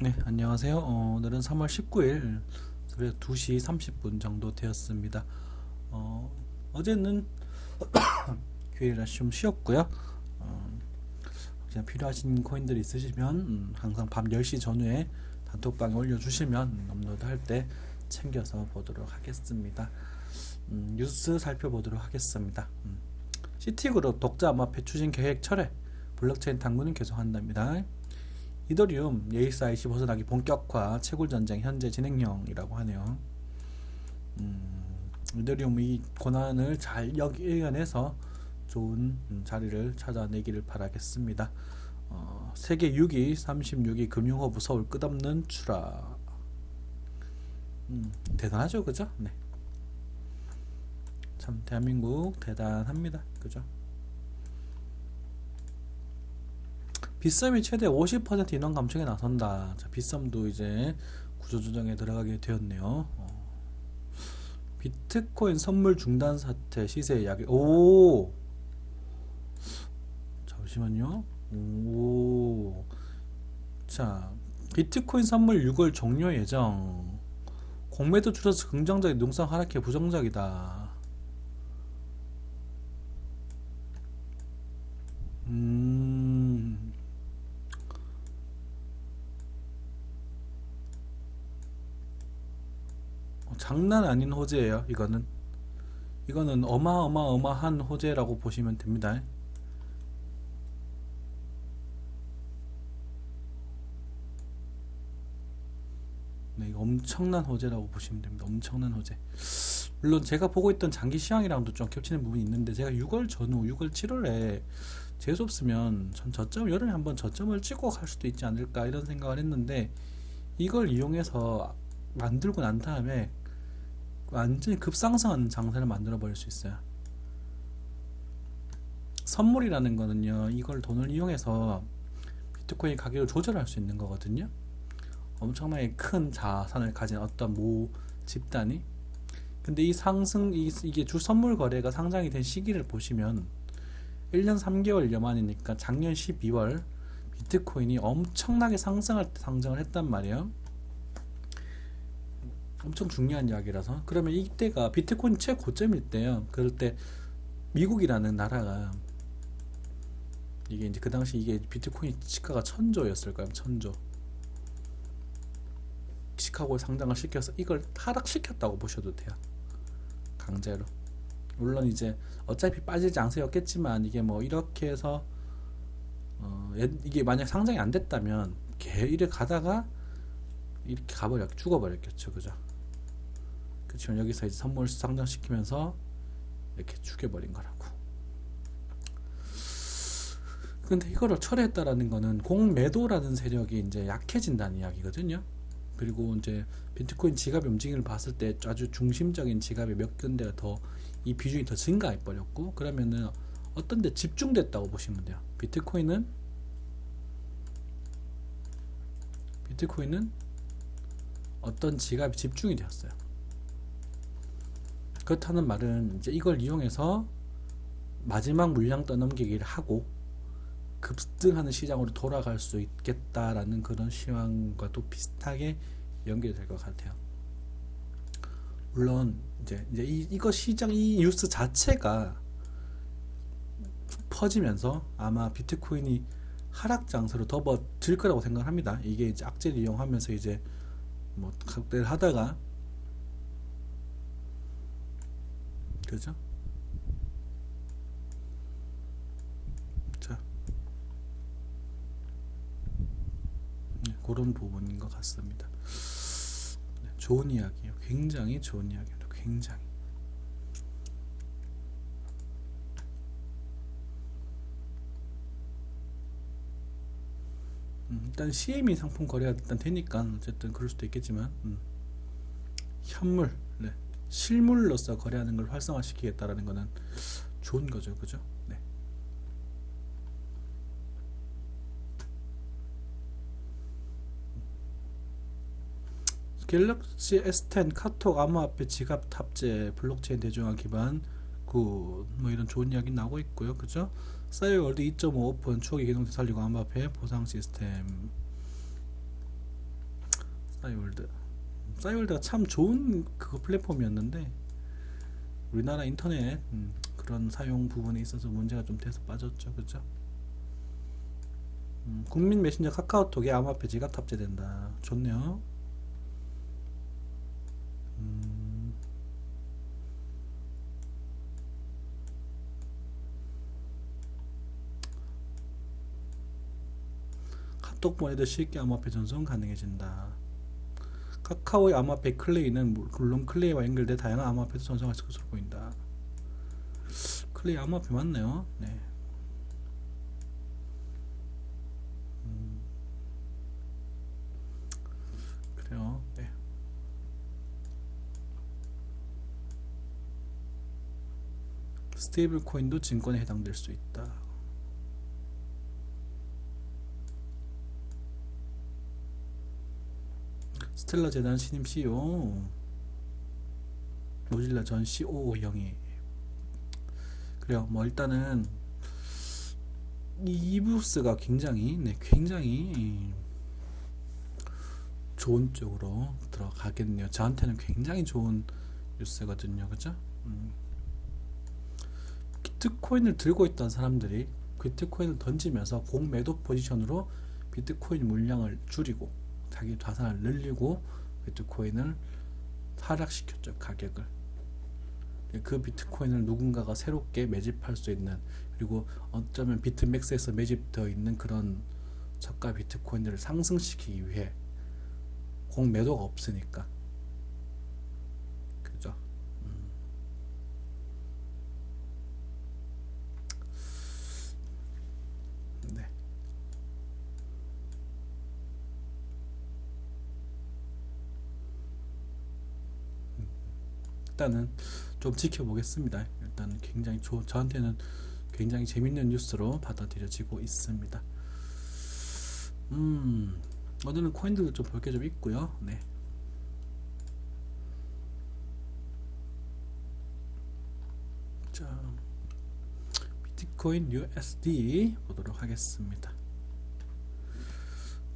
네, 안녕하세요. 오늘은 3월 19일 새벽 2시 30분 정도 되었습니다. 어제는 휴일이라 좀 쉬었고요. 그냥 필요하신 코인들이 있으시면 항상 밤 10시 전후에 단톡방에 올려주시면 업로드할 때 챙겨서 보도록 하겠습니다. 뉴스 살펴보도록 하겠습니다. 시티그룹 독자 암호화폐 추진 계획 철회, 블록체인 당국은 계속한답니다. 이더리움 ESIC 벗어나기 본격화 채굴 전쟁 현재 진행형이라고 하네요. 이더리움 이 고난을 잘 이겨내서 좋은 자리를 찾아내기를 바라겠습니다. 세계 6위, 36위 금융허브 서울 끝없는 추락. 대단하죠, 그죠? 네. 참 대한민국 대단합니다, 그죠? 빗썸이 최대 50% 인원 감축에 나선다. 자, 빗썸도 이제 구조조정에 들어가게 되었네요. 비트코인 선물 중단 사태 시세 약 오 잠시만요. 오, 자, 비트코인 선물 6월 종료 예정. 공매도 줄어서 긍정적인 농상 하락해 부정적이다. 음, 장난 아닌 호재예요. 이거는 어마어마한 호재라고 보시면 됩니다. 네, 이거 엄청난 호재라고 보시면 됩니다. 엄청난 호재. 물론 제가 보고 있던 장기 시황이랑도 좀 겹치는 부분이 있는데, 제가 6월 전후 6월 7월에 재수 없으면 전 저점 여름에 한번 저점을 찍고 갈 수도 있지 않을까 이런 생각을 했는데, 이걸 이용해서 만들고 난 다음에 완전히 급상승하는 장세를 만들어 버릴 수 있어요. 선물이라는 거는요, 이걸 돈을 이용해서 비트코인 가격을 조절할 수 있는 거거든요. 엄청나게 큰 자산을 가진 어떤 모 집단이, 근데 이 상승 이게 주 선물 거래가 상장이 된 시기를 보시면 1년 3개월여 만이니까 작년 12월 비트코인이 엄청나게 상승할 때 상장을 했단 말이에요. 엄청 중요한 이야기라서. 그러면 이때가 비트코인 최고점일 때요. 그럴 때 미국이라는 나라가, 이게 이제 그 당시 이게 비트코인 시가가 1000조였을 거예요. 1000조. 시카고에 상장을 시켜서 이걸 하락시켰다고 보셔도 돼요. 강제로. 물론 이제 어차피 빠질 장세였겠지만, 이게 뭐 이렇게 해서 이게 만약 상장이 안 됐다면 이래 가다가 이렇게 죽어버렸겠죠, 그죠? 그렇지만 여기서 이제 선물 상장시키면서 이렇게 죽여버린 거라고. 근데 이거를 철회했다라는 거는 공매도라는 세력이 이제 약해진다는 이야기거든요. 그리고 이제 비트코인 지갑의 움직임을 봤을 때 아주 중심적인 지갑에 몇 군데가 더 이 비중이 더 증가해 버렸고, 그러면은 어떤 데 집중됐다고 보시면 돼요. 비트코인은 어떤 지갑에 집중이 되었어요. 그렇다는 말은 이제 이걸 이용해서 마지막 물량 떠넘기기를 하고 급등하는 시장으로 돌아갈 수 있겠다라는 그런 시황과 또 비슷하게 연결될 것 같아요. 물론 이제 이거 시장 이 뉴스 자체가 퍼지면서 아마 비트코인이 하락 장세로 접어들 거라고 생각합니다. 이게 이제 악재를 이용하면서 이제 뭐 각대를 하다가, 그죠? 자, 네, 그런 부분인 것 같습니다. 네, 좋은 이야기예요. 굉장히 좋은 이야기예요. 굉장히. 일단 CME 상품 거래가 일단 되니까 어쨌든 그럴 수도 있겠지만, 현물, 네, 실물로서 거래하는 걸 활성화시키겠다라는 거는 좋은 거죠, 그죠? 네. 갤럭시 S10 카톡 암호화폐 지갑 탑재 블록체인 대중화 기반 굿, 뭐 이런 좋은 이야기 나오고 있고요, 그죠? 싸이월드 2.5 오픈 추억의 기능 살리고 암호화폐 보상 시스템. 싸이월드. 싸이월드가 참 좋은 그거 플랫폼이었는데 우리나라 인터넷 그런 사용 부분에 있어서 문제가 좀 돼서 빠졌죠. 그죠? 국민 메신저 카카오톡에 암호화폐 지갑 탑재된다. 좋네요. 카톡 보내도 쉽게 암호화폐 전송 가능해진다. 카카오의 암호화폐 클레이는 물론 클레이와 연결돼 다양한 암호화폐도 전송할 수 있을 보인다. 클레이 암호화폐 맞네요. 네. 그래요. 네. 스테이블 코인도 증권에 해당될 수 있다. 스텔라 재단 신임 CEO 모질라 전 COO 형이. 그래요. 뭐 일단은 이 부스가 굉장히 좋은 쪽으로 들어가겠네요. 저한테는 굉장히 좋은 뉴스거든요. 그죠? 비트코인을 들고 있던 사람들이 비트코인을 던지면서 공매도 포지션으로 비트코인 물량을 줄이고 자기 자산을 늘리고 비트코인을 하락시켰죠. 가격을. 그 비트코인을 누군가가 새롭게 매집할 수 있는, 그리고 어쩌면 비트맥스에서 매집되어 있는 그런 저가 비트코인들을 상승시키기 위해 공매도가 없으니까. 그죠? 네. 일단은 좀 지켜보겠습니다. 일단 굉장히 저한테는 굉장히 재밌는 뉴스로 받아들여지고 있습니다. 오늘은 코인들도 좀 볼 게 좀 있고요. 네. 자, 비트코인 USD 보도록 하겠습니다.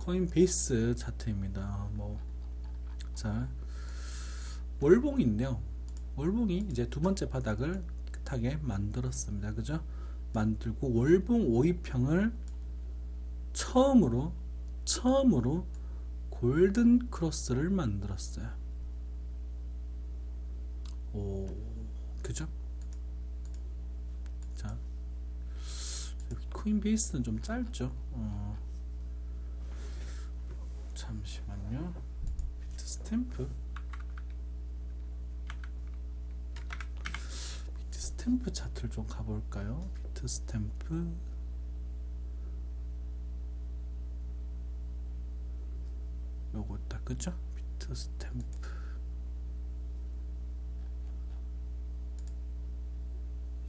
코인베이스 차트입니다. 자, 월봉인데요. 월봉이 이제 두 번째 바닥을 깨끗하게 만들었습니다. 그죠? 만들고 월봉 5위평을 처음으로 골든 크로스를 만들었어요. 오, 그죠? 자, 코인베이스는 좀 짧죠. 잠시만요. 비트스탬프 차트를 좀 가볼까요? 비트스탬프 요거 딱 그죠? 비트스탬프.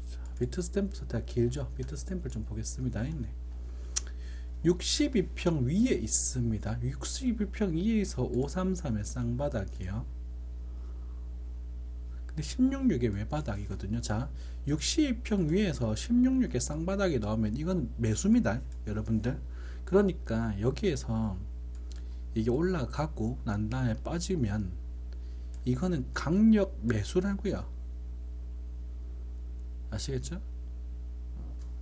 자, 비트스탬프 차트가 길죠? 비트스탬프를 좀 보겠습니다. 네. 62평 위에 있습니다. 62평 위에서 533의 쌍바닥이에요. 근데 166의 외바닥이거든요. 자, 62평 위에서 166의 쌍바닥이 나오면 이건 매수입니다. 여러분들. 그러니까 여기에서 이게 올라가고 난 다음에 빠지면 이거는 강력 매수라고요. 아시겠죠?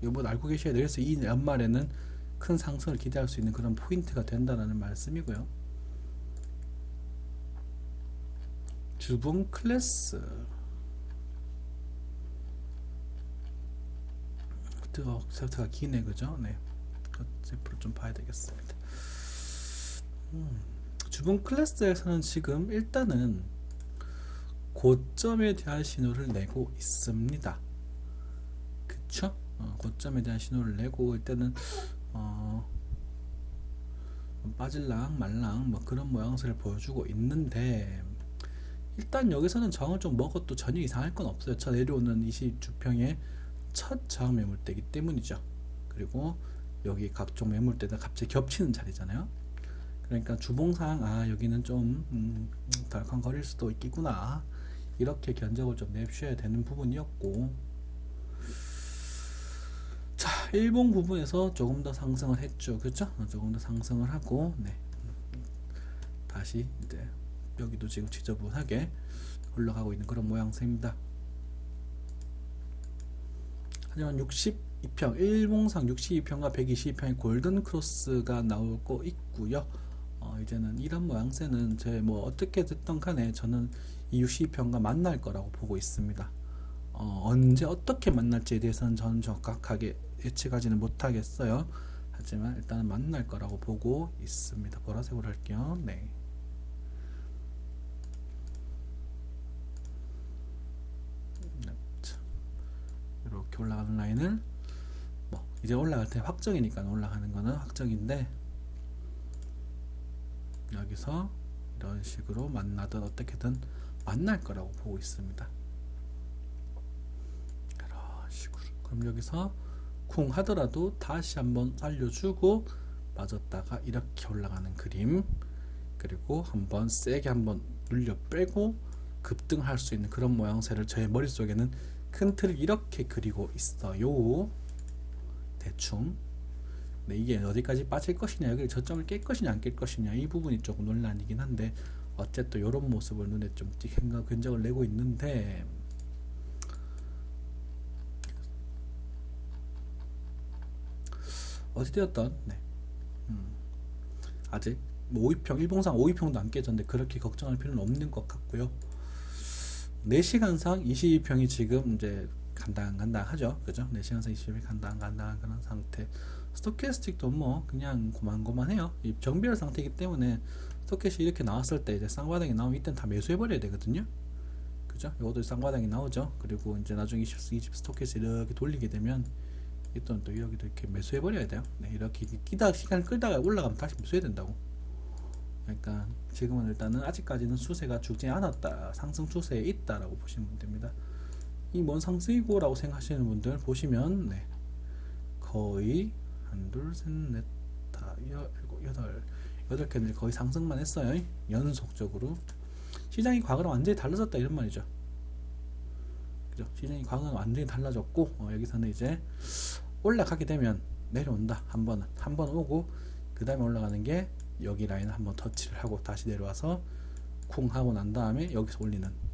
이번 알고 계셔야 돼요. 그래서 이 연말에는 큰 상승을 기대할 수 있는 그런 포인트가 된다는 말씀이고요. 주봉 클래스 세트가 기네. 그죠? 네, 세프로 좀 봐야 되겠습니다. 주봉 클래스에서는 지금 일단은 고점에 대한 신호를 내고 있습니다. 그쵸? 고점에 대한 신호를 내고 일단은 빠질랑 말랑 뭐 그런 모양새를 보여주고 있는데, 일단 여기서는 저항을 좀 먹어도 전혀 이상할 건 없어요. 저 내려오는 20주평의 첫 저항 매물대이기 때문이죠. 그리고 여기 각종 매물대가 갑자기 겹치는 자리잖아요. 그러니까 주봉상 여기는 좀 덜컹거릴 수도 있겠구나, 이렇게 견적을 좀 내주셔야 되는 부분이었고, 자, 일봉 부분에서 조금 더 상승을 했죠. 그렇죠? 조금 더 상승을 하고, 네, 다시 이제 여기도 지금 지저분하게 올라가고 있는 그런 모양새입니다. 하지만 62평, 일봉상 62평과 122평의 골든 크로스가 나오고 있고요. 이제는 이런 모양새는 제 뭐 어떻게 됐던 간에 저는 이 62평과 만날 거라고 보고 있습니다. 언제 어떻게 만날지에 대해서는 저는 정확하게 예측하지는 못하겠어요. 하지만 일단은 만날 거라고 보고 있습니다. 보라색으로 할게요. 네. 이렇게 올라가는 라인을 뭐 이제 올라갈 때 확정이니까 올라가는 거는 확정인데, 여기서 이런 식으로 만나든 어떻게든 만날 거라고 보고 있습니다. 이런 식으로. 그럼 여기서 쿵 하더라도 다시 한번 살려주고 빠졌다가 이렇게 올라가는 그림, 그리고 한번 세게 한번 눌려 빼고 급등할 수 있는 그런 모양새를 저의 머릿속에는 큰 틀을 이렇게 그리고 있어요. 대충. 네, 이게 어디까지 빠질 것이냐, 여기 저점을 깰 것이냐 안 깰 것이냐, 이 부분이 조금 논란이긴 한데, 어쨌든 이런 모습을 눈에 좀 견적을 내고 있는데, 어찌되었던 네. 아직 뭐 5위평, 일봉상 5위평도 안 깨졌는데 그렇게 걱정할 필요는 없는 것 같고요. 4시간상 22평이 지금 이제 간당간당하죠, 그죠? 4시간상 22평이 간당간당한 그런 상태. 스토캐스틱도 뭐 그냥 고만고만해요. 이 정비열 상태이기 때문에 스토캐스틱이 이렇게 나왔을 때 이제 쌍바닥이 나오면 이때는 다 매수해버려야 되거든요, 그죠? 이것도 쌍바닥이 나오죠. 그리고 이제 나중에 20 스토캐스틱 이렇게 돌리게 되면 이또는 또 이렇게 매수해버려야 돼요. 네, 이렇게 끼다 시간을 끌다가 올라가면 다시 매수해야 된다고. 그러니까 지금은 일단은 아직까지는 수세가 죽지 않았다, 상승 추세에 있다라고 보시면 됩니다. 이 뭔 상승이고 라고 생각하시는 분들 보시면 네, 거의 한, 둘, 셋, 넷, 다, 여덟 개들 거의 상승만 했어요, 연속적으로. 시장이 과거랑 완전히 달라졌다 이런 말이죠, 그죠? 시장이 과거는 완전히 달라졌고, 여기서는 이제 올라가게 되면 내려온다. 한 번 오고 그 다음에 올라가는 게 여기 라인을 한번 터치를 하고 다시 내려와서 쿵 하고 난 다음에 여기서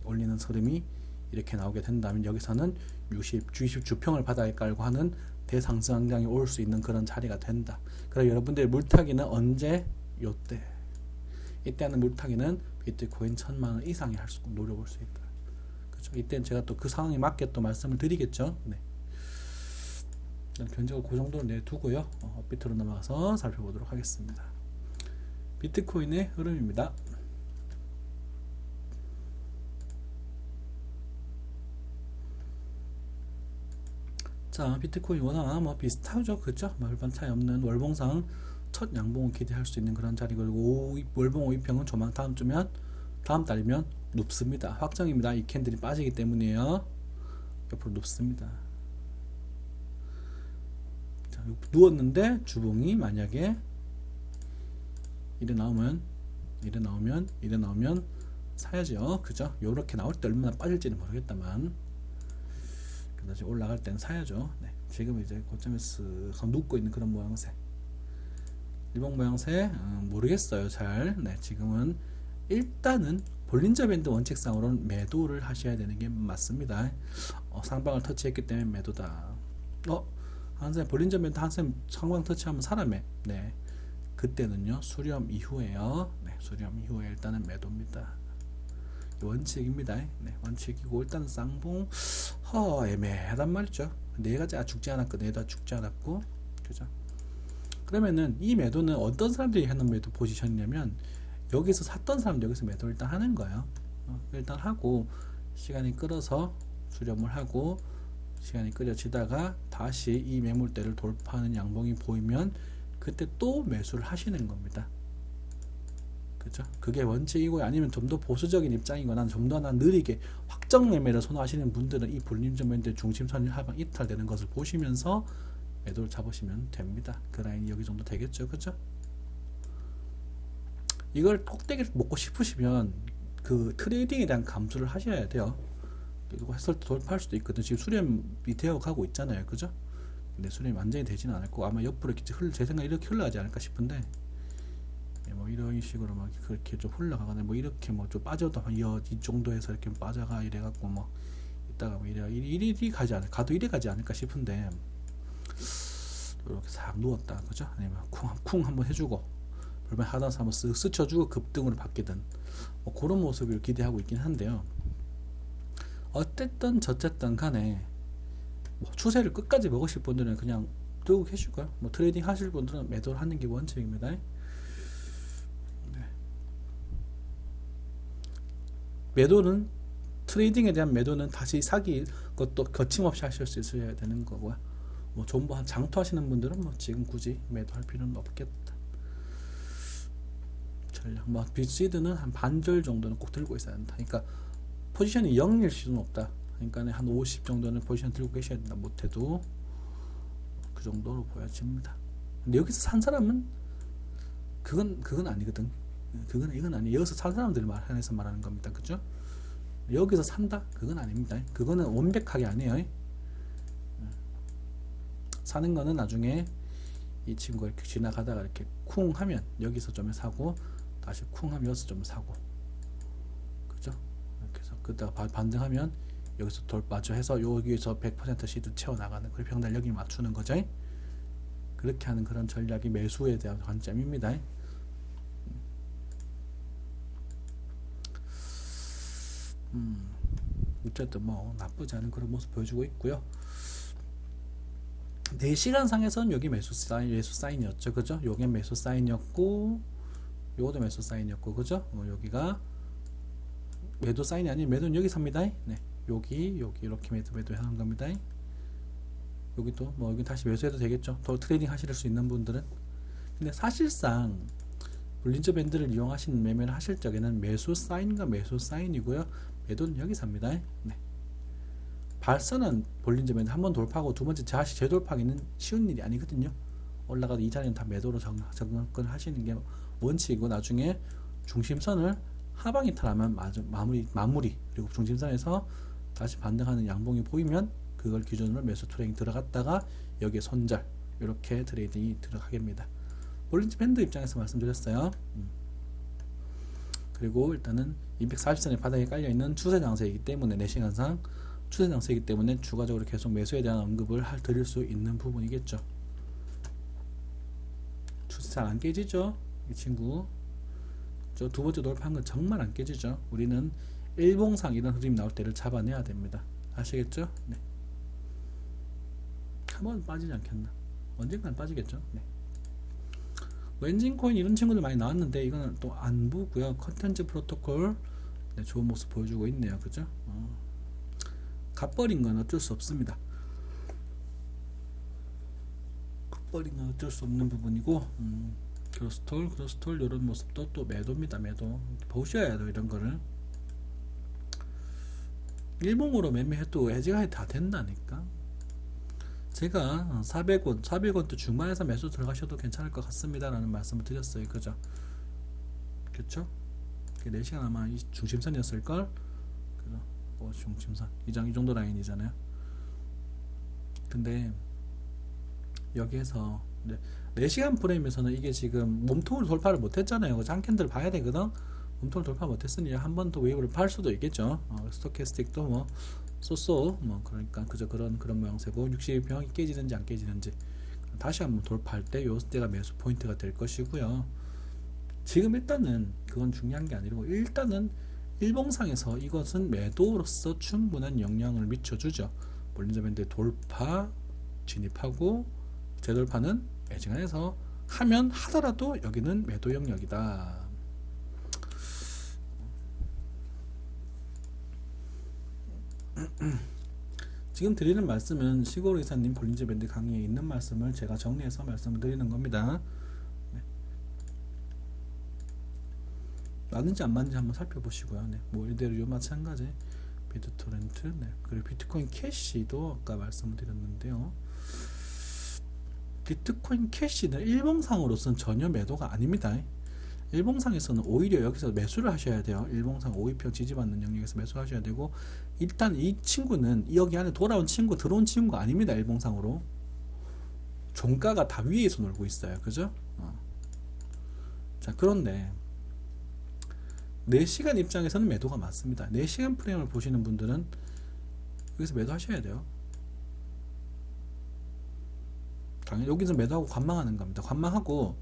올리는 흐름이 이렇게 나오게 된다면, 여기서는 60 주평을 바닥에 깔고 하는 대상승장이 올 수 있는 그런 자리가 된다. 그럼 여러분들의 물타기는 언제? 요때. 이때 하는 물타기는 비트코인 1000만원 이상이 할 수, 노려볼 수 있다, 그렇죠? 이때는 제가 또 그 상황에 맞게 또 말씀을 드리겠죠. 네. 견적을 그 정도로 내두고요. 업비트로 넘어가서 살펴보도록 하겠습니다. 비트코인의 흐름입니다. 자, 비트코인 워낙 뭐 비슷하죠, 그죠? 별반 차이 없는 월봉상 첫 양봉을 기대할 수 있는 그런 자리고, 월봉 5위평은 조만 다음 달이면 눕습니다. 확정입니다. 이 캔들이 빠지기 때문이에요. 옆으로 눕습니다. 자, 누웠는데 주봉이 만약에 이래 나오면 사야죠, 그죠? 요렇게 나올 때 얼마나 빠질지는 모르겠다만 그다지 올라갈 때는 사야죠. 네, 지금 이제 고점에서 눕고 있는 그런 모양새, 일봉 모양새 모르겠어요 잘. 네, 지금은 일단은 볼린저 밴드 원칙상으로는 매도를 하셔야 되는 게 맞습니다. 상방을 터치했기 때문에 매도다. 한샘 볼린저 밴드 한샘 상방 터치하면 사람에, 네, 그때는요 수렴 이후에요. 네, 수렴 이후에 일단은 매도입니다. 원칙입니다. 네, 원칙이고, 일단 쌍봉 애매하단 말이죠. 내가 죽지 않았고 내가 죽지 않았고, 그죠? 그러면은 이 매도는 어떤 사람들이 하는 매도 포지션이냐면, 여기서 샀던 사람들 여기서 매도를 일단 하는 거예요. 일단 하고 시간이 끌어서 수렴을 하고 시간이 끌어지다가 다시 이 매물대를 돌파하는 양봉이 보이면 그때 또 매수를 하시는 겁니다. 그죠? 그게 원칙이고요. 아니면 좀 더 보수적인 입장이거나 좀 더 느리게 확정 매매를 선호하시는 분들은 이 볼륨점 밴드 중심선이 하방 이탈되는 것을 보시면서 매도를 잡으시면 됩니다. 그 라인이 여기 정도 되겠죠, 그죠? 이걸 꼭대기를 먹고 싶으시면 그 트레이딩에 대한 감수를 하셔야 돼요. 그리고 했을 때 돌파할 수도 있거든. 지금 수렴이 되어 가고 있잖아요, 그죠? 근데 수렴이 완전히 되지는 않을 거고, 아마 옆으로 제 생각에 이렇게 흘러가지 않을까 싶은데, 뭐 이런 식으로 막 그렇게 좀 흘러가거나 뭐 이렇게 뭐 좀 빠져도 이 정도에서 이렇게 빠져가 이래갖고 뭐 이따가 뭐 이리 가지 않을 가도 이래 가지 않을까 싶은데 이렇게 싹 누웠다 그죠? 아니면 쿵 한번 해주고 그러면 하단에서 한번 쓱 스쳐주고 급등으로 바뀌든 뭐 그런 모습을 기대하고 있긴 한데요. 어쨌든 저쨌든 간에 뭐 추세를 끝까지 먹으실 분들은 그냥 들고 계시고요. 뭐 트레이딩 하실 분들은 매도를 하는 게 원칙입니다. 매도는 트레이딩에 대한 매도는 다시 사기 것도 거침없이 하실 수 있어야 되는 거고요. 뭐 전부 한 장투하시는 분들은 뭐 지금 굳이 매도할 필요는 없겠다. 전략 뭐 비시드는 한 반절 정도는 꼭 들고 있어야 된다. 그러니까 포지션이 0일 수는 없다. 그러니까 한 50 정도는 포지션 들고 계셔야 된다. 못해도 그 정도로 보여집니다. 근데 여기서 산 사람은 그건 아니거든. 이건 아니. 여기서 산 사람들을 한해서 말하는 겁니다. 그죠? 여기서 산다? 그건 아닙니다. 그거는 완벽하게 아니에요. 사는 거는 나중에 이 친구가 이렇게 지나가다가 이렇게 쿵 하면 여기서 좀 사고 다시 쿵 하면 여기서 좀 사고 그죠? 이렇게 해서 그다가 반등하면 여기서 돌파죠 해서 여기에서 100% 시드 채워나가는 그 병달력이 맞추는 거죠. 그렇게 하는 그런 전략이 매수에 대한 관점입니다. 어쨌든 뭐 나쁘지 않은 그런 모습 보여주고 있고요. 4시간 상에서는 여기 매수 사인이었죠. 그죠? 요게 매수 사인이었고 요것도 매수 사인이었고 그죠? 여기가 매도 사인이 아닌 매도는 여기 삽니다. 네. 여기 이렇게 매도 하는 겁니다. 여기도 뭐 여기 다시 매수해도 되겠죠. 더 트레이딩 하실 수 있는 분들은. 근데 사실상 볼린저 밴드를 이용하시는 매매를 하실 적에는 매수 사인과 매수 사인이고요. 매도는 여기 삽니다. 네. 발선은 볼린저 밴드 한번 돌파하고 두 번째 다시 재돌파하기는 쉬운 일이 아니거든요. 올라가도 이 자리는 다 매도로 접근을 하시는 게 원칙이고 나중에 중심선을 하방 이탈하면 마무리 그리고 중심선에서 다시 반등하는 양봉이 보이면 그걸 기준으로 매수 트레이딩 들어갔다가 여기에 손절 이렇게 트레이딩이 들어가겠습니다. 볼린저 밴드 입장에서 말씀드렸어요. 그리고 일단은 240선의 바닥에 깔려있는 추세 장세이기 때문에 4시간상 추세 장세이기 때문에 추가적으로 계속 매수에 대한 언급을 드릴 수 있는 부분이겠죠. 추세 잘 안 깨지죠 이 친구. 저 두 번째 돌파한 건 정말 안 깨지죠. 우리는 일봉상 이런 흐름이 나올 때를 잡아내야 됩니다. 아시겠죠? 네. 한번 빠지지 않겠나? 언젠간 빠지겠죠. 네. 엔진코인 이런 친구들 많이 나왔는데 이거는 또 안 보고요. 컨텐츠 프로토콜 네, 좋은 모습 보여주고 있네요. 그죠? 갓버린 건 어쩔 수 없습니다. 갓버린 건 어쩔 수 없는 부분이고 크로스톨 이런 모습도 또 매도입니다. 매도 보셔야 돼요. 이런 거를 일봉으로 매매해도 해지가 다 된다니까. 제가 400원 또 중반에서 매수 들어가셔도 괜찮을 것 같습니다 라는 말씀을 드렸어요. 그죠? 그쵸? 4시간 아마 이 중심선이었을걸? 그죠? 중심선 이 정도 라인이잖아요. 근데 여기에서 4시간 프레임에서는 이게 지금 몸통을 돌파를 못했잖아요. 그죠? 한 캔들 봐야 되거든. 몸통을 돌파 못했으니 한 번 더 웨이브를 팔 수도 있겠죠. 스토캐스틱도 뭐 쏘쏘 뭐 그러니까 그저 그런 모양새고 60평이 깨지는지 안 깨지는지 다시 한번 돌파할 때 요때가 매수 포인트가 될 것이고요. 지금 일단은 그건 중요한 게 아니고 일단은 일봉상에서 이것은 매도로서 충분한 영향을 미쳐주죠. 볼린저 밴드 돌파 진입하고 재돌파는 매징안에서 하더라도 여기는 매도 영역이다. 지금 드리는 말씀은 시골의사님 볼린저 밴드 강의에 있는 말씀을 제가 정리해서 말씀을 드리는 겁니다. 네. 맞는지 안 맞는지 한번 살펴보시고요. 네. 뭐 이대로 마찬가지 비트토렌트 그리고 비트코인 캐시도 아까 말씀을 드렸는데요. 비트코인 캐시는 일봉상으로서는 전혀 매도가 아닙니다. 일봉상에서는 오히려 여기서 매수를 하셔야 돼요. 일봉상 5위평 지지받는 영역에서 매수하셔야 되고 일단 이 친구는 여기 안에 돌아온 친구 들어온 친구가 아닙니다. 일봉상으로 종가가 다 위에서 놀고 있어요. 그죠? 자, 그런데 4시간 입장에서는 매도가 맞습니다. 4시간 프레임을 보시는 분들은 여기서 매도하셔야 돼요. 당연히 여기서 매도하고 관망하는 겁니다. 관망하고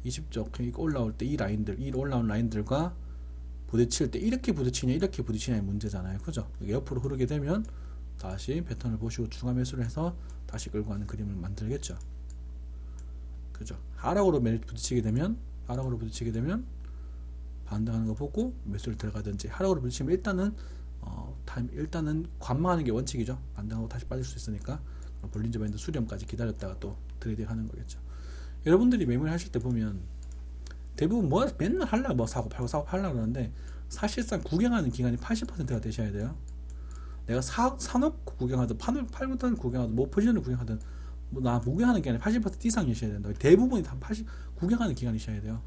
20쪽 올라올 때 이 라인들, 이 올라온 라인들과 부딪힐 때 이렇게 부딪히냐 이렇게 부딪히냐의 문제잖아요. 그죠? 옆으로 흐르게 되면 다시 패턴을 보시고 추가 매수를 해서 다시 끌고 가는 그림을 만들겠죠. 그죠? 하락으로 부딪히게 되면 반등하는 거 보고 매수를 들어가든지, 하락으로 부딪히면 일단은 관망하는 게 원칙이죠. 반등하고 다시 빠질 수 있으니까 볼린저 밴드 수렴까지 기다렸다가 또 트레이딩 하는 거겠죠. 여러분들이 매매를 하실 때 보면 대부분 맨날 하려고 사고 팔고 그러는데 사실상 구경하는 기간이 80%가 되셔야 돼요. 내가 사놓고 구경하든 팔부터 구경하든 뭐 포지션을 구경하든 나 구경하는 기간이 80% 이상이셔야 된다. 대부분이 다 구경하는 기간이셔야 돼요.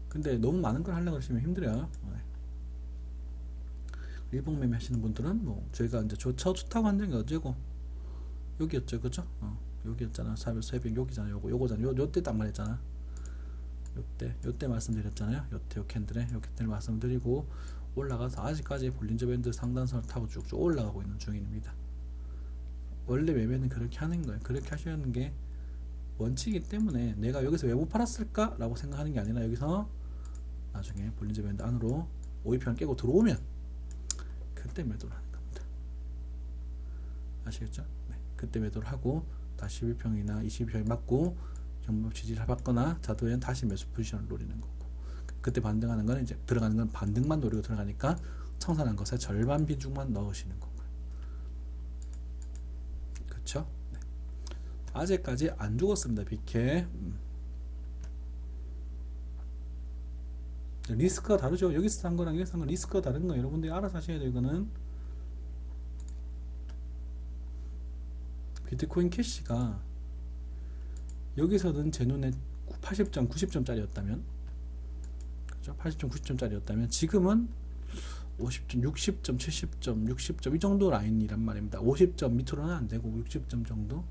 근데 너무 많은 걸 하려고 하시면 힘들어요. 일봉 매매 하시는 분들은 뭐 저희가 이제 좋다고 한 적이 어제고 여기였죠, 그죠? 여기였잖아. 새벽 여기잖아. 요거잖아. 요때 딱 말했잖아. 요때 말씀드렸잖아요. 요 캔들에 요 캔들 말씀드리고 올라가서 아직까지 볼린저 밴드 상단선을 타고 쭉쭉 올라가고 있는 중입니다. 원래 매매는 그렇게 하는 거예요. 그렇게 하시는 게 원칙이기 때문에 내가 여기서 왜 못 팔았을까? 라고 생각하는 게 아니라 여기서 나중에 볼린저 밴드 안으로 5일평 깨고 들어오면 그때 매도를 하는 겁니다. 아시겠죠? 네. 그때 매도를 하고 다시 11평이나 22평이 맞고 경법 지지를 받거나 자도엔 다시 매수 포지션을 노리는 거고, 그때 반등하는 건 이제 들어가는 건 반등만 노리고 들어가니까 청산한 것의 절반 비중만 넣으시는 거고요. 그렇죠? 네. 아직까지 안 죽었습니다. BK. 리스크가 다르죠. 여기서 산 거랑 여기서 산 거 리스크가 다른 거 여러분들이 알아서 하셔야 돼요. 이거는 비트코인 캐시가 여기서는 제 눈에 80점, 90점짜리였다면, 그렇죠? 80점, 90점짜리였다면 지금은 50점, 60점, 70점, 60점 이 정도 라인이란 말입니다. 50점 밑으로는 안 되고 60점 정도.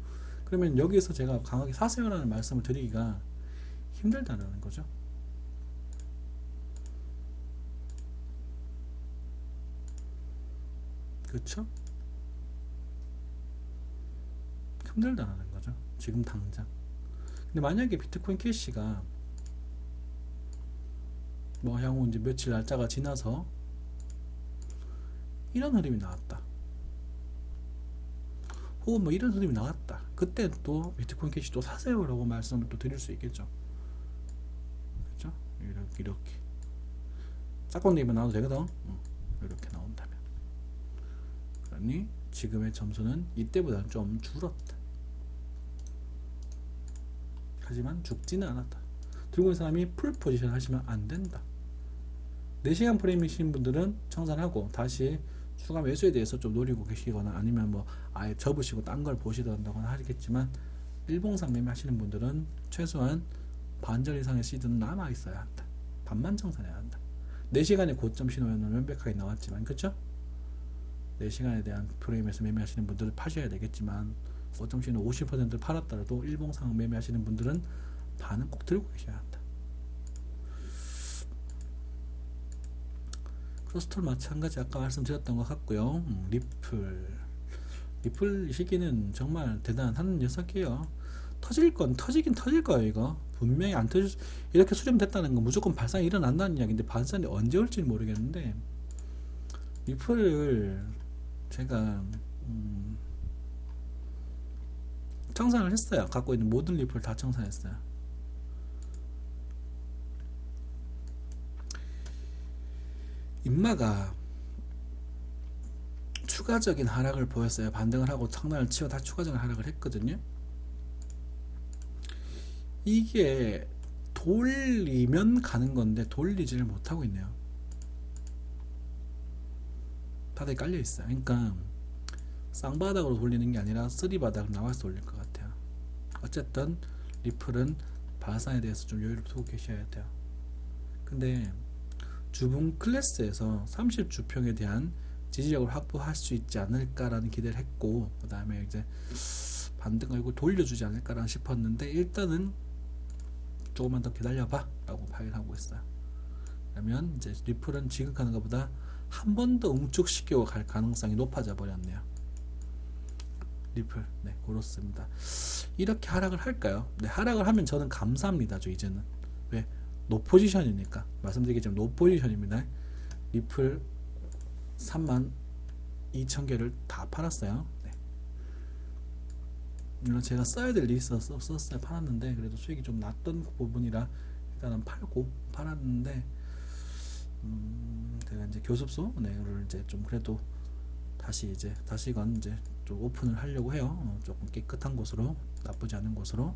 그러면 여기서 제가 강하게 사세요라는 말씀을 드리기가 힘들다는 거죠. 그렇죠? 힘들다는 거죠. 지금 당장. 근데 만약에 비트코인 캐시가 뭐 향후 이제 며칠 날짜가 지나서 이런 흐름이 나왔다, 혹은 뭐 이런 흐름이 나왔다, 그때 또 비트코인 캐시 또 사세요라고 말씀을 또 드릴 수 있겠죠. 그렇죠? 이렇게 짝꿍님은 나와도 되거든. 이렇게 나온다면. 그러니 지금의 점수는 이때보다는 좀 줄었다. 하지만 죽지는 않았다. 들고 있는 사람이 풀 포지션 하시면 안 된다. 4시간 프레임이신 분들은 청산하고 다시 추가 매수에 대해서 좀 노리고 계시거나 아니면 뭐 아예 접으시고 딴 걸 보시던다거나 하겠지만, 일봉상 매매 하시는 분들은 최소한 반절 이상의 시드는 남아 있어야 한다. 반만 청산해야 한다. 4시간의 고점 신호는 명백하게 나왔지만, 그쵸? 4시간에 대한 프레임에서 매매하시는 분들은 파셔야 되겠지만, 고점 신호 50%를 팔았더라도 일봉상 매매하시는 분들은 반은 꼭 들고 계셔야 한다. 크로스톨 마찬가지 아까 말씀드렸던 것 같고요. 리플 이 시기는 정말 대단한 녀석이에요. 터질 건 터지긴 터질 거예요. 이거 분명히 안 터질, 이렇게 수렴됐다는 건 무조건 발산이 일어난다는 이야기인데 발산이 언제 올지 모르겠는데, 리플을 제가 청산을 했어요. 갖고 있는 모든 리플 다 청산했어요. 인마가 추가적인 하락을 보였어요. 반등을 하고 상단을 치고 다시 추가적인 하락을 했거든요. 이게 돌리면 가는 건데 돌리지를 못하고 있네요. 바닥에 깔려 있어요. 그러니까 쌍바닥으로 돌리는 게 아니라 쓰리바닥으로 나와서 돌릴 것 같아요. 어쨌든 리플은 발산에 대해서 좀 여유를 두고 계셔야 돼요. 근데 주봉 클래스에서 30주평에 대한 지지력을 확보할 수 있지 않을까라는 기대를 했고, 그 다음에 이제 반등 걸고 돌려주지 않을까라는 싶었는데, 일단은 조금만 더 기다려봐 라고 파악하고 있어요. 그러면 이제 리플은 지극하는 것보다 한 번 더 응축시키고 갈 가능성이 높아져 버렸네요. 리플, 네, 그렇습니다. 이렇게 하락을 할까요? 네, 하락을 하면 저는 감사합니다. 이제는 왜? 노포지션이니까. 말씀드리겠지만 노포지션입니다. 리플 32,000개를 다 팔았어요. 네. 물론 제가 써야 될 일이 있어서 썼어요. 팔았는데 그래도 수익이 좀 났던 부분이라 일단은 팔았는데 제가 이제 교습소 를 이제 좀 그래도 다시건 이제 좀 오픈을 하려고 해요. 조금 깨끗한 곳으로, 나쁘지 않은 곳으로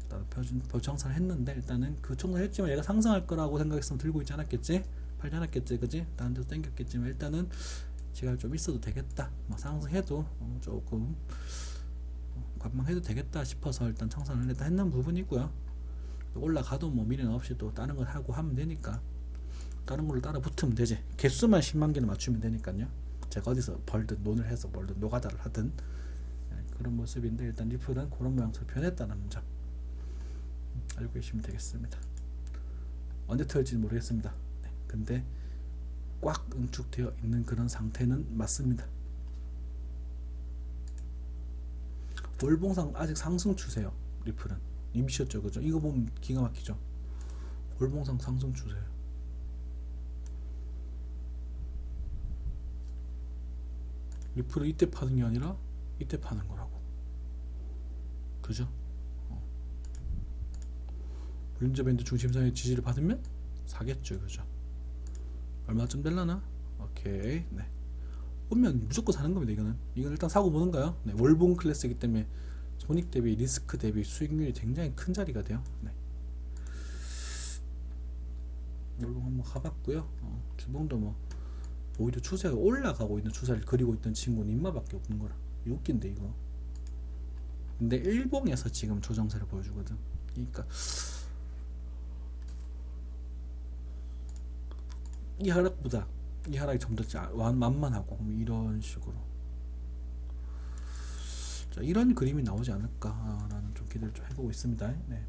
일단 별청산을 했는데, 일단은 그 청산을 했지만 얘가 상승할 거라고 생각했으면 들고 있지 않았겠지? 팔지 않았겠지, 그지? 다른 데서 땡겼겠지만 일단은 지가 좀 있어도 되겠다. 상승해도 조금 관망해도 되겠다 싶어서 일단 청산을 일단 했는 부분이고요. 올라가도 뭐 미련 없이 또 다른 걸 하고 하면 되니까, 다른 걸로 따라 붙으면 되지. 개수만 10만 개를 맞추면 되니까요. 제가 어디서 벌든 논을 해서 벌든 노가다를 하든 그런 모습인데, 일단 리플은 그런 모양새로 변했다는 점 알고 계시면 되겠습니다. 언제 터질지 모르겠습니다. 네, 근데 꽉 응축되어 있는 그런 상태는 맞습니다. 월봉상 아직 상승 추세요. 리플은 이미 미쳤죠, 그죠? 이거 보면 기가 막히죠. 월봉상 상승 추세요. 리플을 이때 파는 게 아니라 이때 파는 거라고, 그죠? 볼린저 밴드 중심상의 지지를 받으면 사겠죠, 그죠? 얼마쯤 될라나? 오케이, 네. 오면 무조건 사는 겁니다. 이건 일단 사고 보는가요? 네, 월봉 클래스이기 때문에 손익 대비 리스크 대비 수익률이 굉장히 큰 자리가 돼요. 네. 월봉 한번 가봤고요. 주봉도 뭐 오히려 추세가 올라가고 있는 추세를 그리고 있던 친구는 인마밖에 없는 거라. 웃긴데 이거. 근데 일봉에서 지금 조정세를 보여주거든. 그러니까 이 하락이 좀 더 만만하고 이런 식으로, 자, 이런 그림이 나오지 않을까라는 좀 기대를 좀 해보고 있습니다. 네.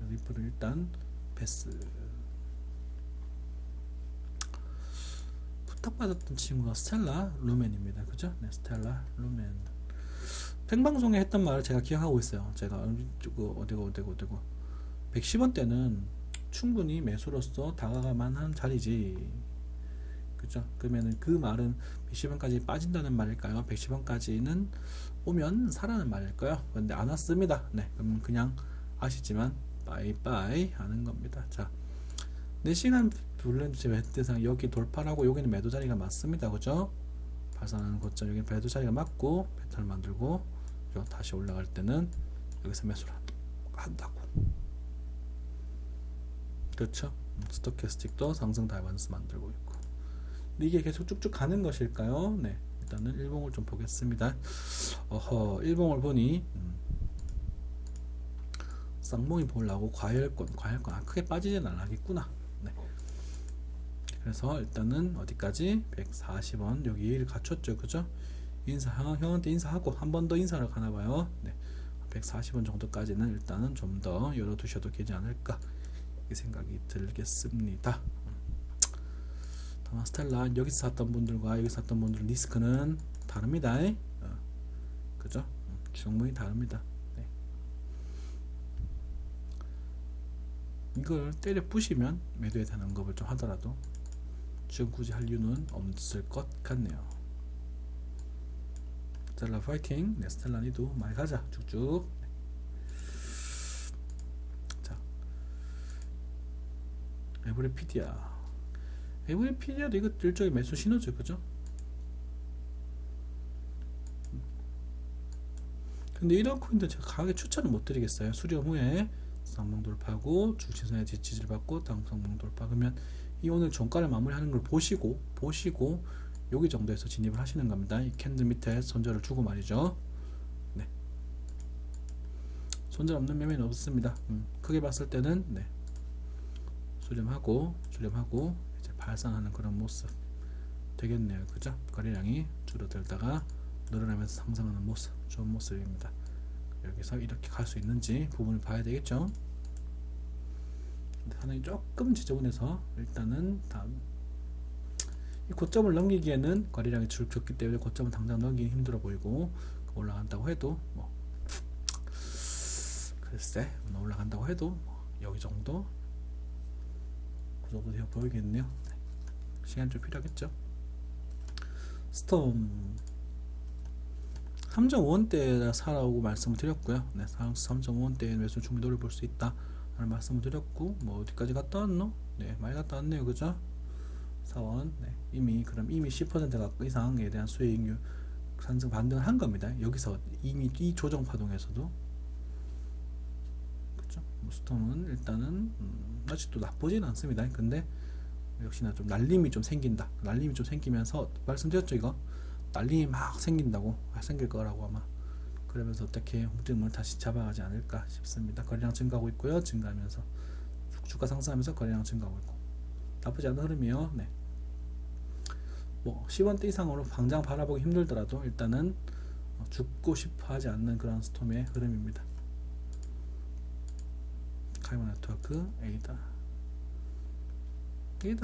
리플을 일단 패스. 부탁받았던 친구가 스텔라 루멘입니다. 그죠? 네, 스텔라 루멘. 생방송에 했던 말을 제가 기억하고 있어요. 제가 어디고 110원대는 충분히 매수로서 다가갈 만한 자리지, 그죠? 그러면은 그 말은 110원까지 빠진다는 말일까요? 110원까지는 오면 사라는 말일까요? 근데 안 왔습니다. 네, 그러면 그냥 아시지만 빠이빠이 하는 겁니다. 자, 4시간 블렌드 매트상 여기 돌파하고 여기는 매도 자리가 맞습니다. 그죠? 발산하는 고점, 여기는 매도 자리가 맞고 패턴을 만들고, 다시 올라갈 때는 여기서 매수를 한다고. 그렇죠? 스토캐스틱도 상승 다이버전스 만들고 있고. 이게 계속 쭉쭉 가는 것일까요? 네, 일단은 일봉을 좀 보겠습니다. 일봉을 보니 쌍봉이 보려고 과열권 크게 빠지진 않겠구나. 네. 그래서 일단은 어디까지? 140원 여기 예의를 갖췄죠, 그죠? 형한테 인사하고 한 번 더 인사를 가나봐요. 네, 140원 정도까지는 일단은 좀 더 열어두셔도 되지 않을까 이 생각이 들겠습니다. 다만 스텔라 여기서 샀던 분들과 여기서 샀던 분들 리스크는 다릅니다. 그죠? 충분히 다릅니다. 네. 이걸 때려 부시면 매도에 대한 언급을 좀 하더라도 지금 굳이 할 이유는 없을 것 같네요. 스텔라 파이팅. 네, 스텔라 니도 많이 가자 쭉쭉. 자, 에브리피디아도 이거 일종의 매수 신호죠, 그죠? 근데 이런 코인들 제가 강하게 추천을 못 드리겠어요. 수렴 후에 쌍봉 돌파하고 중심선의 지지를 받고 다음 쌍봉 돌파. 그러면 이 오늘 종가를 마무리하는 걸 보시고 여기 정도에서 진입을 하시는 겁니다. 이 캔들 밑에 손절을 주고 말이죠. 네. 손절 없는 매매는 없습니다. 크게 봤을 때는 네. 수렴하고 이제 발산하는 그런 모습 되겠네요. 그죠? 거래량이 줄어들다가 늘어나면서 상승하는 모습, 좋은 모습입니다. 여기서 이렇게 갈 수 있는지 부분을 봐야 되겠죠. 상당히 조금 지저분해서 일단은 다음 이 고점을 넘기기에는 거래량이 적기 때문에 고점을 당장 넘기기 힘들어 보이고 올라간다고 해도 뭐 글쎄 올라간다고 해도 뭐 여기 정도 그 정도 되어 보이겠네요. 시간 좀 필요하겠죠. 스톰 3.5원대 사라고 말씀을 드렸고요. 네, 3.5원대에 매수 충분히 노려볼 수 있다 라는 말씀을 드렸고, 뭐 어디까지 갔다 왔노? 네, 많이 갔다 왔네요. 그죠? 4원. 네, 이미 10% 이상에 대한 수익률 상승 반등을 한 겁니다. 여기서 이미 이 조정 파동에서도. 그죠? 뭐 스톰은 일단은 아직도 나쁘진 않습니다. 근데 역시나 좀 날림이 좀 생긴다. 날림이 좀 생기면서 말씀드렸죠, 이거. 날림이 막 생긴다고 생길 거라고 아마. 그러면서 어떻게 홍증을 다시 잡아가지 않을까 싶습니다. 거래량 증가하고 있고요. 증가하면서 주가 상승하면서 거래량 증가하고 있고 나쁘지 않은 흐름이요. 네. 뭐 10원대 이상으로 당장 바라보기 힘들더라도 일단은 죽고 싶어 하지 않는 그런 스톰의 흐름입니다. 카이마 네트워크 에이다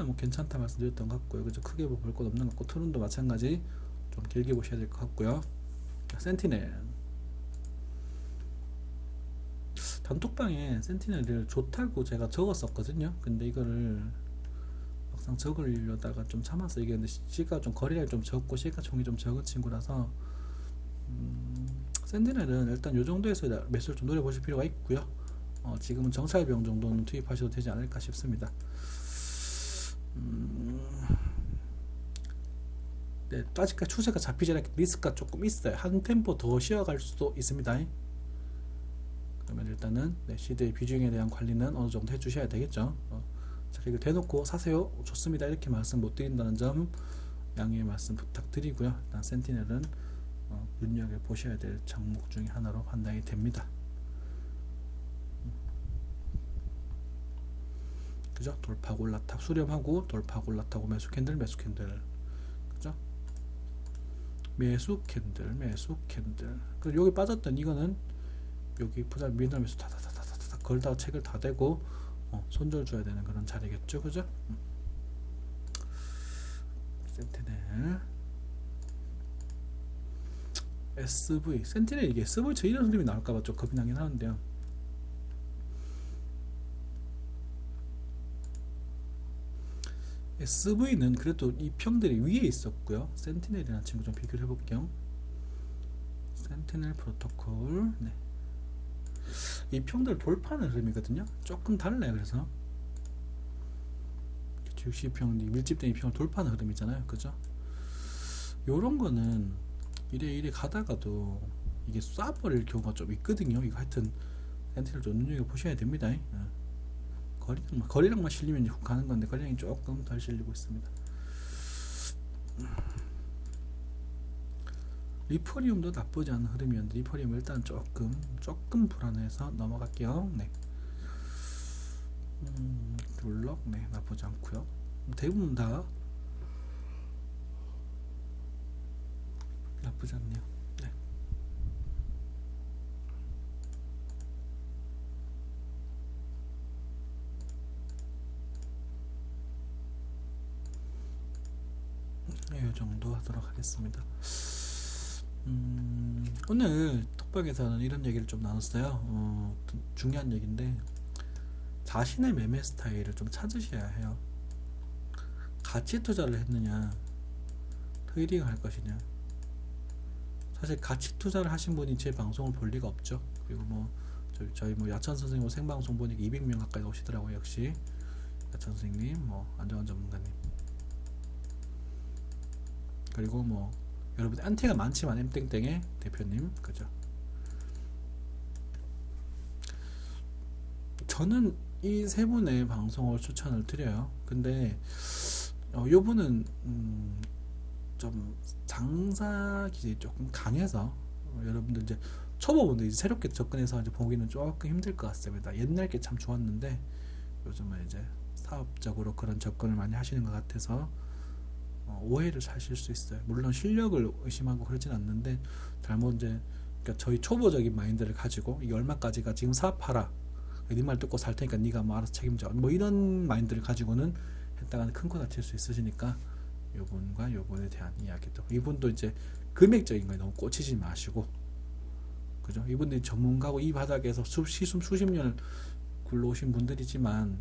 뭐 괜찮다 말씀드렸던 것 같고요. 그죠? 크게 뭐 볼 것 없는 것 같고, 트론도 마찬가지 좀 길게 보셔야 될 것 같고요. 센티넬 단톡방에 센티넬을 좋다고 제가 적었었거든요. 근데 이거를 막상 적으려다가 좀 참았어요. 이게 근데 시가 좀 거래량이 좀 적고 시가총이 좀 적은 친구라서 센티넬은 일단 요 정도에서 매수를 좀 노려보실 필요가 있고요. 지금은 정찰병 정도는 투입하셔도 되지 않을까 싶습니다. 네, 아직까지 추세가 잡히지 않았기 때문에 리스크가 조금 있어요. 한 템포 더 쉬어갈 수도 있습니다. 그러면 일단은 시드의 비중에 대한 관리는 어느 정도 해주셔야 되겠죠. 자기를 대놓고 사세요 좋습니다 이렇게 말씀 못 드린다는 점 양해의 말씀 부탁드리고요. 일단 센티넬은 눈여겨 보셔야 될 종목 중에 하나로 판단이 됩니다. 그죠? 돌파고 올라탑 수렴하고 돌파고 올라타고 매수 캔들 그죠? 매수 캔들 그리고 여기 빠졌던 이거는 여기 부자 미너 매수 다다다다다 걸다가 책을 다 대고 손절 줘야 되는 그런 자리겠죠. 그죠? 센티넬 SV 센티넬 이게 SV 저 이런 흐름이 나올까봐 좀 겁이 나긴 하는데요. SV는 그래도 이 평들이 위에 있었고요. 센티넬이라는 친구 좀 비교를 해볼게요. 센티넬 프로토콜 네. 이 평들 돌파하는 흐름이거든요. 조금 달라요. 그래서 60평 밀집된 이 평을 돌파하는 흐름이잖아요. 그죠? 요런 거는 이래 가다가도 이게 쏴버릴 경우가 좀 있거든요. 이거 하여튼 센티넬 좀 눈여겨보셔야 됩니다. 거리량만 실리면 훅 가는 건데 거리량이 조금 덜 실리고 있습니다. 리퍼리움도 나쁘지 않은 흐름이었는데 리퍼리움 일단 조금 불안해서 넘어갈게요. 네. 블럭 네 나쁘지 않고요. 대부분 다 나쁘지 않네요. 네. 이 정도 하도록 하겠습니다. 오늘 톡방에서는 이런 얘기를 좀 나눴어요. 중요한 얘기인데 자신의 매매 스타일을 좀 찾으셔야 해요. 가치 투자를 했느냐 트레이딩을 할 것이냐. 사실 가치 투자를 하신 분이 제 방송을 볼 리가 없죠. 그리고 뭐 저희 뭐 야천 선생님 생방송 보니까 200명 가까이 오시더라고요. 역시 야천 선생님 뭐 안정환 전문가님 그리고 뭐 여러분 안티가 많지만 엠땡땡의 대표님 그죠. 저는 이 세 분의 방송을 추천을 드려요. 근데 요 분은 좀 장사 기질이 조금 강해서 여러분들 이제 초보분들 이제 새롭게 접근해서 이제 보기는 조금 힘들 것 같습니다. 옛날 게 참 좋았는데 요즘은 이제 사업적으로 그런 접근을 많이 하시는 것 같아서 오해를 사실 수 있어요. 물론 실력을 의심하고 그러진 않는데 잘못 이제 그러니까 저희 초보적인 마인드를 가지고 이게 얼마까지가 지금 사업하라 네 말 듣고 살 테니까 네가 뭐 알아서 책임져, 뭐 이런 마인드를 가지고는 했다가는 큰 거 다칠 수 있으시니까 요분과 요분에 대한 이야기도, 이분도 이제 금액적인 거에 너무 꽂히지 마시고, 그죠? 이분들이 전문가고 이 바닥에서 수십 년을 굴러오신 분들이지만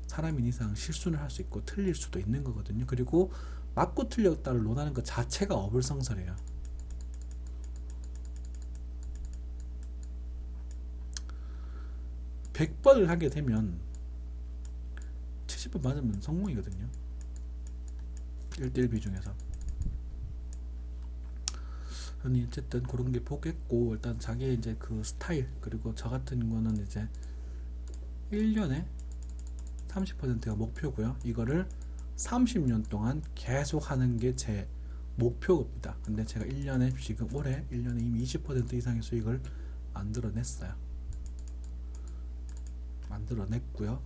사람인 이상 실수를 할 수 있고 틀릴 수도 있는 거거든요. 그리고 맞고 틀렸다를 논하는 것 자체가 어불성설이에요. 백 번을 하게 되면 70번 맞으면 성공이거든요. 1대1 비중에서. 아니 어쨌든 그런 게 보겠고, 일단 자기의 이제 그 스타일, 그리고 저 같은 거는 이제 1년에 30%가 목표고요. 이거를 30년 동안 계속 하는 게 제 목표입니다. 근데 제가 1년에 지금 올해 1년에 이미 20% 이상의 수익을 만들어냈고요.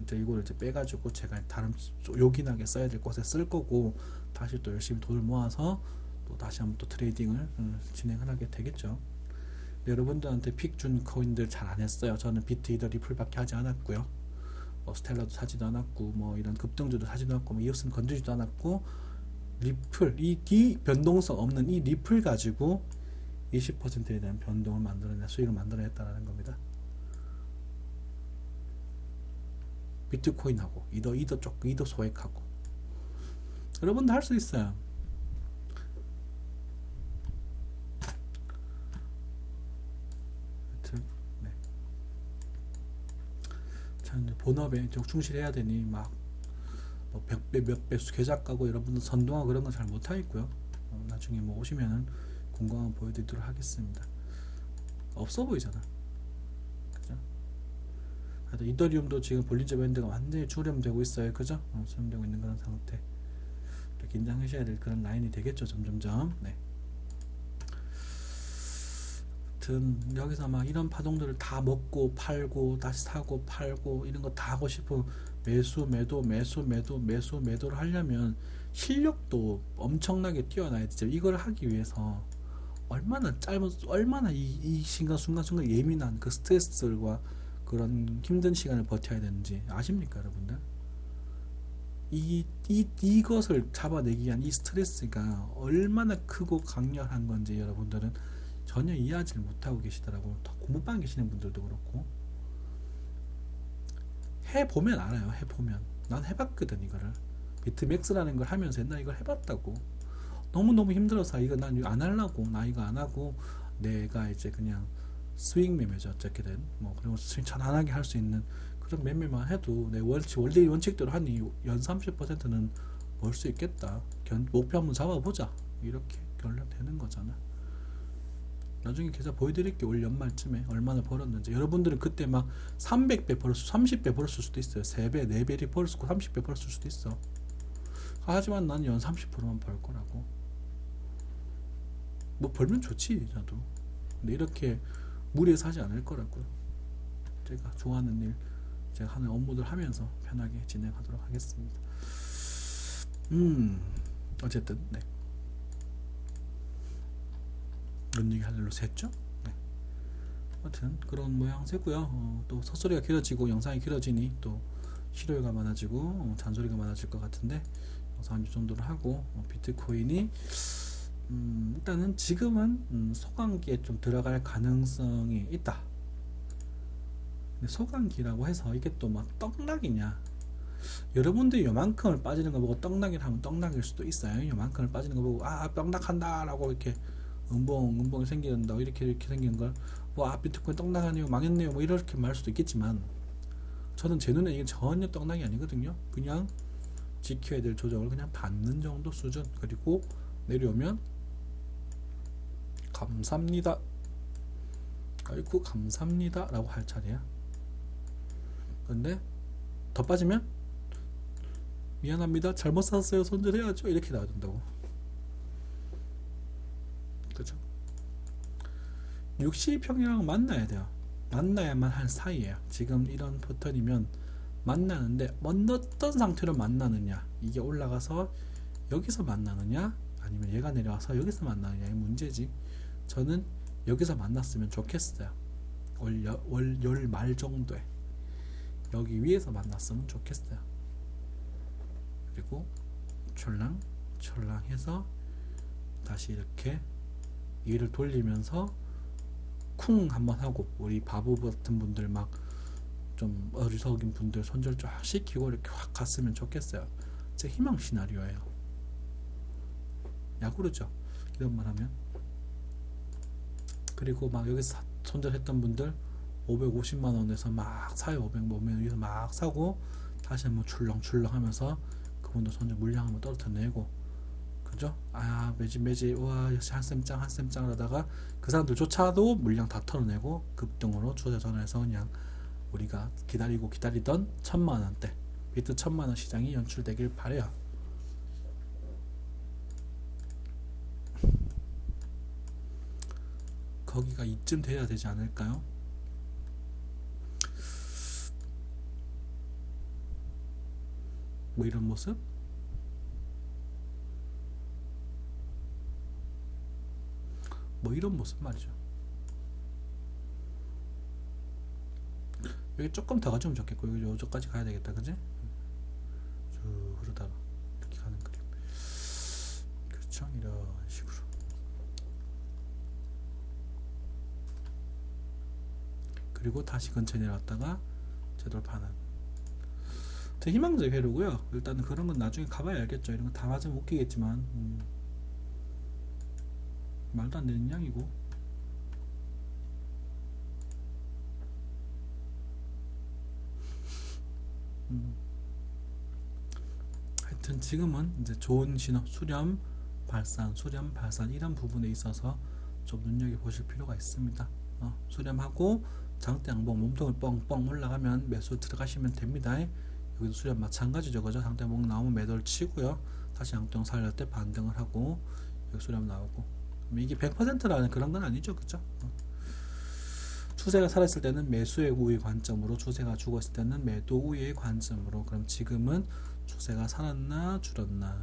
이제 이거를 이제 빼가지고 제가 다른 요긴하게 써야 될 곳에 쓸 거고, 다시 또 열심히 돈을 모아서 또 다시 한번 또 트레이딩을 진행을 하게 되겠죠. 여러분들한테 픽 준 코인들 잘 안 했어요. 저는 비트 이더 리플밖에 하지 않았고요. 뭐 스텔라도 사지도 않았고, 뭐 이런 급등주도 사지도 않았고, 뭐 이것은 건드리지도 않았고, 리플, 이 변동성 없는 이 리플 가지고 20%에 대한 변동을 만들어내, 수익을 만들어냈다는 겁니다. 비트코인하고 이더 소액하고 여러분도 할 수 있어요. 네. 자, 이제 본업에 충실해야 되니 막 뭐 100배 몇 배 계좌 까고 여러분들 선동하고 그런 건 잘 못하겠고요. 나중에 뭐 오시면은 공강을 보여드리도록 하겠습니다. 없어 보이잖아. 그죠? 이더리움도 지금 볼린저 밴드가 완전히 수렴되고 있어요. 그죠? 수렴되고 있는 그런 상태. 긴장하셔야 될 그런 라인이 되겠죠. 점점점. 네. 아무튼 여기서 막 이런 파동들을 다 먹고 팔고 다시 사고 팔고 이런 거 다 하고 싶은 매도를 하려면 실력도 엄청나게 뛰어나야 되죠. 이걸 하기 위해서 얼마나 이 순간순간 예민한 그 스트레스들과 그런 힘든 시간을 버텨야 되는지 아십니까, 여러분들? 이것을 잡아내기 위한 이 스트레스가 얼마나 크고 강렬한 건지 여러분들은 전혀 이해하지 못하고 계시더라고요. 공부방 계시는 분들도 그렇고. 해보면 알아요. 해보면. 난 해봤거든, 이거를. 비트맥스라는 걸 하면서 옛날에 이걸 해봤다고. 너무너무 힘들어서 이거 난 안 하려고, 나 이거 안 하고 내가 이제 그냥 스윙 매매죠. 어쨌든 뭐 그리고 스윙 편안하게 할 수 있는 그런 매매만 해도 내 원래 원칙대로 하니 연 30%는 벌 수 있겠다. 목표 한번 잡아보자. 이렇게 결론되는 거잖아. 나중에 계좌 보여드릴게요. 올 연말쯤에 얼마나 벌었는지. 여러분들은 그때 막 300배 벌었을 30배 벌었을 수도 있어요. 3배 4배를 벌었을 30배 벌었을 수도 있어. 하지만 나는 연 30%만 벌 거라고. 뭐 벌면 좋지 저도. 근데 이렇게 무리해서 하지 않을 거라고요. 제가 좋아하는 일, 제가 하는 업무들 하면서 편하게 진행하도록 하겠습니다. 어쨌든 네. 이런 얘기 하려고 했죠. 네. 아무튼 그런 모양새고요. 또 헛소리가 길어지고 영상이 길어지니 또 실효가 많아지고 잔소리가 많아질 것 같은데 영상 이 정도로 하고, 비트코인이 일단은 지금은 소강기에 좀 들어갈 가능성이 있다. 근데 소강기라고 해서 이게 또 막 떡락이냐, 여러분들이 요만큼을 빠지는 거 보고 떡락이라 하면 떡락일 수도 있어요. 요만큼을 빠지는 거 보고 떡락한다 라고 이렇게 음봉이 생긴다고 이렇게 생기는 걸 비트코인 떡락하네요, 망했네요, 뭐 이렇게 말할 수도 있겠지만, 저는 제 눈에 이게 전혀 떡락이 아니거든요. 그냥 지켜야 될 조정을 그냥 받는 정도 수준. 그리고 내려오면 감사합니다, 아이고 감사합니다 라고 할 차례야. 근데 더 빠지면 미안합니다, 잘못 샀어요, 손절해야죠, 이렇게 나와야 된다고. 그죠? 60평이랑 만나야 돼요. 만나야만 할 사이에요. 지금 이런 패턴이면 만나는데 어떤 상태로 만나느냐, 이게 올라가서 여기서 만나느냐 아니면 얘가 내려와서 여기서 만나느냐의 문제지. 저는 여기서 만났으면 좋겠어요. 월열 말 정도에 여기 위에서 만났으면 좋겠어요. 그리고 철랑해서 다시 이렇게 얘를 돌리면서 쿵 한번 하고, 우리 바보 같은 분들 막 좀 어리석인 분들 손절 쫙 시키고 이렇게 확 갔으면 좋겠어요. 제 희망 시나리오예요. 야구르죠, 이런 말 하면. 그리고 막 여기서 손절했던 분들 550만원에서 막 사요. 500만 위에서 막 사고 다시 한번 출렁출렁 하면서 그분도 손절 물량 한번 떨어뜨려내고, 그죠? 아, 매지 와 역시 한쌤짱 하다가 그 사람들조차도 물량 다 털어내고 급등으로 주사 전환해서 그냥 우리가 기다리던 1000만원대 비트 1000만원 시장이 연출되길 바래요. 거기가 이쯤 돼야 되지 않을까요? 뭐 이런 모습? 뭐 이런 모습 말이죠. 여기 조금 더 가주면 좋겠고, 여기 요쪽까지 가야 되겠다, 그지? 쭉 흐르다가 이렇게 가는 그림. 그렇죠? 이런 식으로. 그리고 다시 근처에 내려왔다가 재돌파하는 되게 희망적인 회로고요. 일단은 그런 건 나중에 가봐야 알겠죠. 이런 거 다 맞으면 웃기겠지만 말도 안 되는 양이고. 하여튼 지금은 이제 좋은 신호, 수렴 발산 이런 부분에 있어서 좀 눈여겨 보실 필요가 있습니다. 수렴하고 장대 양봉 몸통을 뻥뻥 올라가면 매수 들어가시면 됩니다. 여기도 수렴 마찬가지죠, 그죠? 장대 양봉 나오면 매도를 치고요, 다시 양봉 살릴 때 반등을 하고 여기 수렴 나오고. 이게 100%라는 그런 건 아니죠, 그죠? 추세가 살았을 때는 매수의 우위 관점으로, 추세가 죽었을 때는 매도 우위의 관점으로. 그럼 지금은 추세가 살았나 줄었나?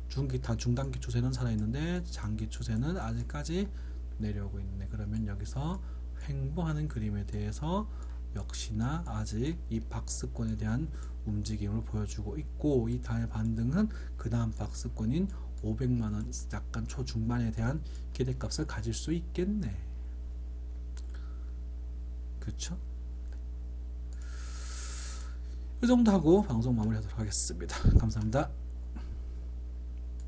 중단기 추세는 살아있는데 장기 추세는 아직까지 내려오고 있네. 그러면 여기서 횡보하는 그림에 대해서 역시나 아직 이 박스권에 대한 움직임을 보여주고 있고, 이 다음의 반등은 그 다음 박스권인 500만원 약간 초중반에 대한 기대값을 가질 수 있겠네. 그렇죠? 이 정도 하고 방송 마무리하도록 하겠습니다. 감사합니다.